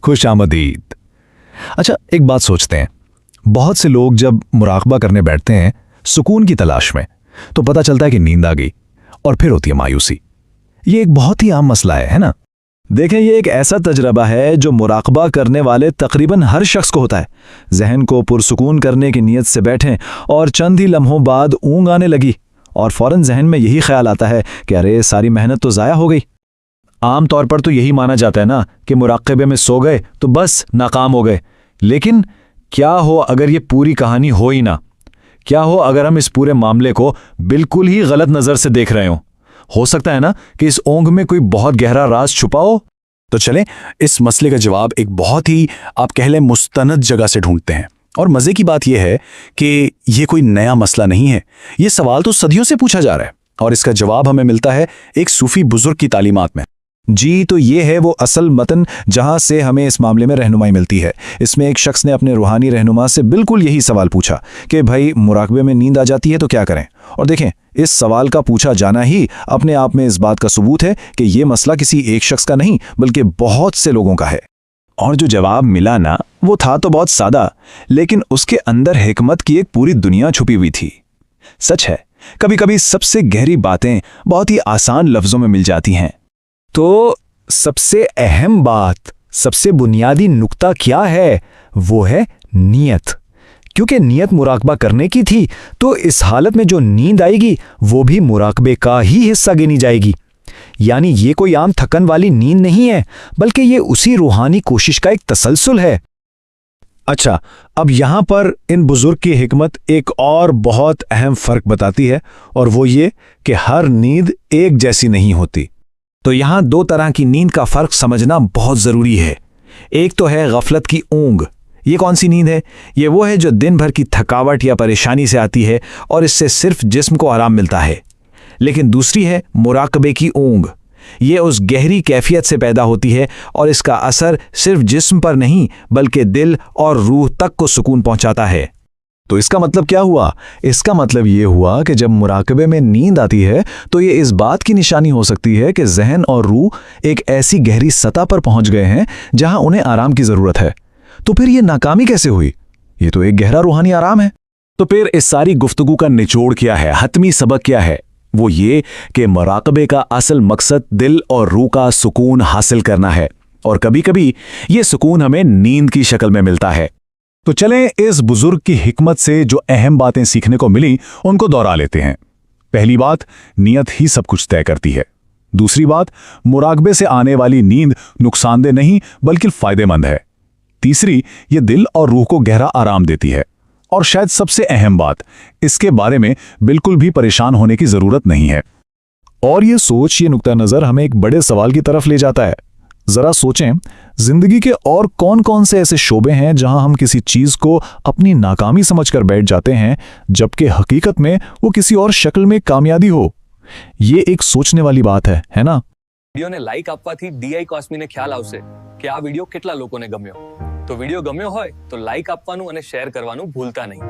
खुश आमदीद। अच्छा, एक बात सोचते हैं, बहुत से लोग जब मुराकबा करने बैठते हैं सुकून की तलाश में, तो पता चलता है कि नींद आ गई और फिर होती है मायूसी। ये एक बहुत ही आम मसला है ना? देखें, ये एक ऐसा तजरबा है जो मुराकबा करने वाले तकरीबन हर शख्स को होता है। जहन को पुरसुकून करने की नीयत से बैठें और चंद ही लम्हों बाद ऊँग आने लगी और फौरन जहन में यही ख्याल आता है कि अरे सारी मेहनत तो ज़ाया हो गई। आम तौर पर तो यही माना जाता है ना कि मुराकबे में सो गए तो बस नाकाम हो गए। लेकिन क्या हो अगर ये पूरी कहानी हो ही ना? क्या हो अगर हम इस पूरे मामले को बिल्कुल ही गलत नज़र से देख रहे हो सकता है ना कि इस ओंघ में कोई बहुत गहरा राज छुपा हो। तो चलें इस मसले का जवाब एक बहुत ही, आप कह लें, मुस्तनद जगह से ढूंढते हैं। और मज़े की बात यह है कि ये कोई नया मसला नहीं है। ये सवाल तो सदियों से पूछा जा रहा है और इसका जवाब हमें मिलता है एक सूफी बुजुर्ग की तालीमात में। जी, तो ये है वो असल मतन जहां से हमें इस मामले में रहनुमाई मिलती है। इसमें एक शख्स ने अपने रूहानी रहनुमा से बिल्कुल यही सवाल पूछा कि भाई मुराकबे में नींद आ जाती है तो क्या करें। और देखें, इस सवाल का पूछा जाना ही अपने आप में इस बात का सबूत है कि ये मसला किसी एक शख्स का नहीं बल्कि बहुत से लोगों का है। और जो जवाब मिला ना, वो था तो बहुत सादा, लेकिन उसके अंदर हिकमत की एक पूरी दुनिया छुपी हुई थी। सच है, कभी कभी सबसे गहरी बातें बहुत ही आसान लफ्जों में मिल जाती हैं। तो सबसे अहम बात, सबसे बुनियादी नुक्ता क्या है? वो है नीयत। क्योंकि नीयत मुराकबा करने की थी, तो इस हालत में जो नींद आएगी वो भी मुराकबे का ही हिस्सा गिनी जाएगी। यानी ये कोई आम थकन वाली नींद नहीं है, बल्कि ये उसी रूहानी कोशिश का एक तसलसल है। अच्छा, अब यहां पर इन बुजुर्ग की हिकमत एक और बहुत अहम फर्क बताती है, और वो ये कि हर नींद एक जैसी नहीं होती। तो यहां दो तरह की नींद का फर्क समझना बहुत जरूरी है। एक तो है गफलत की ऊंघ। ये कौन सी नींद है? ये वो है जो दिन भर की थकावट या परेशानी से आती है और इससे सिर्फ जिस्म को आराम मिलता है। लेकिन दूसरी है मुराकबे की ऊंघ। ये उस गहरी कैफियत से पैदा होती है और इसका असर सिर्फ जिस्म पर नहीं बल्कि दिल और रूह तक को सुकून पहुंचाता है। तो इसका मतलब क्या हुआ? इसका मतलब ये हुआ कि जब मुराकबे में नींद आती है तो ये इस बात की निशानी हो सकती है कि जहन और रूह एक ऐसी गहरी सतह पर पहुंच गए हैं जहां उन्हें आराम की जरूरत है। तो फिर ये नाकामी कैसे हुई? ये तो एक गहरा रूहानी आराम है। तो फिर इस सारी गुफ्तगू का निचोड़ क्या है, हतमी सबक क्या है? वो ये कि मुराकबे का असल मकसद दिल और रूह का सुकून हासिल करना है, और कभी कभी ये सुकून हमें नींद की शक्ल में मिलता है। तो चलें इस बुजुर्ग की हिकमत से जो अहम बातें सीखने को मिली उनको दोहरा लेते हैं। पहली बात, नीयत ही सब कुछ तय करती है। दूसरी बात, मुराकबे से आने वाली नींद नुकसानदेह नहीं बल्कि फायदेमंद है। तीसरी, ये दिल और रूह को गहरा आराम देती है। और शायद सबसे अहम बात, इसके बारे में बिल्कुल भी परेशान होने की जरूरत नहीं है। और ये सोच, ये नुक्ता नजर हमें एक बड़े सवाल की तरफ ले जाता है। जरा सोचें, जिंदगी के और कौन कौन से ऐसे शोबे हैं जहां हम किसी चीज को अपनी नाकामी समझकर बैठ जाते हैं जबकि हकीकत में वो किसी और शक्ल में कामयाबी हो। ये एक सोचने वाली बात है ना? વિડિયોને લાઈક આપવાથી ડીઆઈ કોસ્મીને ખ્યાલ આવશે કે આ વિડિયો કેટલા લોકોને ગમ્યો। તો વિડિયો ગમ્યો હોય તો લાઈક આપવાનું અને શેર કરવાનું ભૂલતા નહીં।